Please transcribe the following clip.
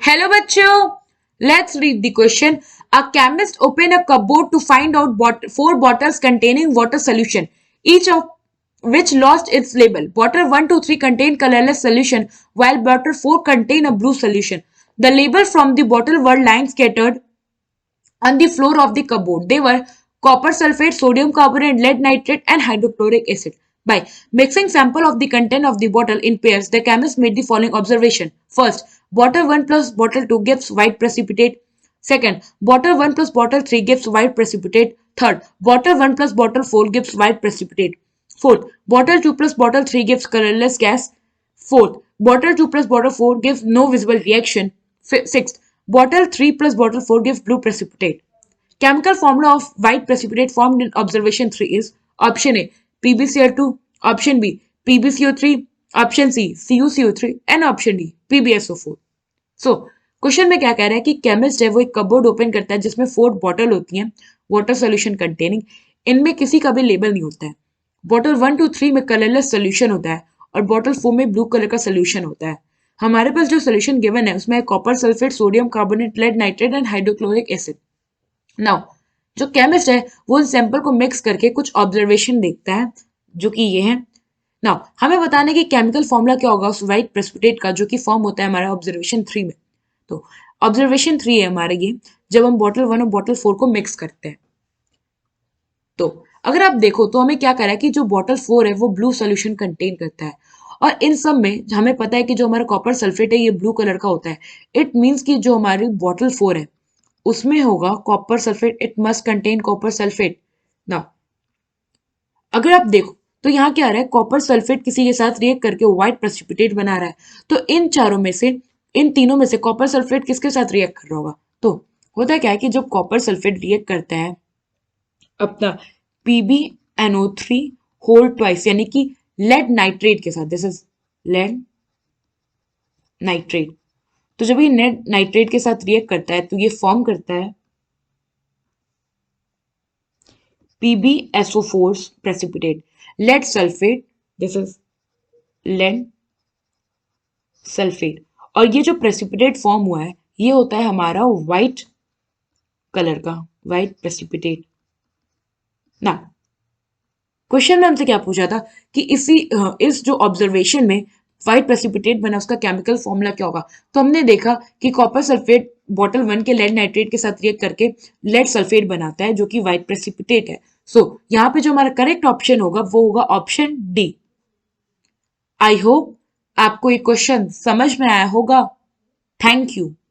Hello बच्चों, let's read the question. A chemist opened a cupboard to find out four bottles containing water solution, each of which lost its label. Bottle 1 to 3 contain colorless solution, while bottle 4 contain a blue solution. The labels from the bottle were lying scattered on the floor of the cupboard. They were copper sulfate, sodium carbonate, lead nitrate, and hydrochloric acid. By mixing sample of the content of the bottle in pairs, the chemist made the following observation. First, bottle 1 plus bottle 2 gives white precipitate. Second, bottle 1 plus bottle 3 gives white precipitate. Third, bottle 1 plus bottle 4 gives white precipitate. Fourth, bottle 2 plus bottle 3 gives colorless gas. Fourth, bottle 2 plus bottle 4 gives no visible reaction. Sixth, bottle 3 plus bottle 4 gives blue precipitate. Chemical formula of white precipitate formed in observation 3 is option A PbCl2, option B PbCO3, option C CuCO3 and option D PbSO4. So question में क्या कह रहा है कि chemist है वो एक cupboard open करता है जिसमें 4 बॉटल होती हैं वाटर सोल्यूशन कंटेनिंग. इनमें किसी का भी लेबल नहीं होता है. बॉटल 1 टू 3 में कलरलेस सोल्यूशन होता है और बॉटल 4 में ब्लू कलर का सोल्यूशन होता है. हमारे पास जो सोल्यूशन गिवन है उसमें copper sulphate, sodium carbonate, lead nitrate and hydrochloric acid. Now जो केमिस्ट है वो इन सैंपल को मिक्स करके कुछ ऑब्जर्वेशन देखता है जो कि ये है. नाउ हमें बताने की केमिकल फॉर्मूला क्या होगा उस व्हाइट प्रेसिपिटेट का जो कि फॉर्म होता है हमारा ऑब्जर्वेशन 3 में. तो ऑब्जर्वेशन 3 है हमारे ये जब हम बॉटल 1 और बॉटल 4 को मिक्स करते हैं. तो अगर आप देखो तो हमें क्या करा है कि जो बॉटल 4 है वो ब्लू सोल्यूशन कंटेन करता है और इन सब में हमें पता है कि जो हमारा कॉपर सल्फेट है ये ब्लू कलर का होता है. इट मीन्स कि जो हमारी बॉटल 4 है उसमें होगा copper sulphate. It must contain copper sulphate. ना अगर आप देखो तो यहाँ क्या आ रहा है, कॉपर सल्फेट किसी के साथ रिएक्ट करके व्हाइट प्रेसिपिटेट बना रहा है. तो इन तीनों में से कॉपर सल्फेट किसके साथ रिएक्ट कर रहा होगा. तो होता क्या है कि जब कॉपर सल्फेट रिएक्ट करता है अपना PbNO3 होल ट्वाइस यानी कि लेड नाइट्रेट के साथ, दिस इज लेड नाइट्रेट. तो जब ये लेड नाइट्रेट के साथ रिएक्ट करता है तो ये फॉर्म करता है PbSO4 precipitate. Lead sulphate, this is lead sulphate. और ये जो प्रेसिपिटेट फॉर्म हुआ है ये होता है हमारा व्हाइट कलर का व्हाइट प्रेसिपिटेट. ना क्वेश्चन में हमसे क्या पूछा था कि इस जो ऑब्जर्वेशन में व्हाइट प्रेसिपिटेट बना उसका केमिकल फॉर्मूला क्या होगा. तो हमने देखा कि कॉपर सल्फेट बॉटल 1 के लेड नाइट्रेट के साथ रिएक्ट करके लेड सल्फेट बनाता है जो कि व्हाइट प्रेसिपिटेट है. सो यहाँ पे जो हमारा करेक्ट ऑप्शन होगा वो होगा ऑप्शन डी. आई होप आपको ये क्वेश्चन समझ में आया होगा. Thank you.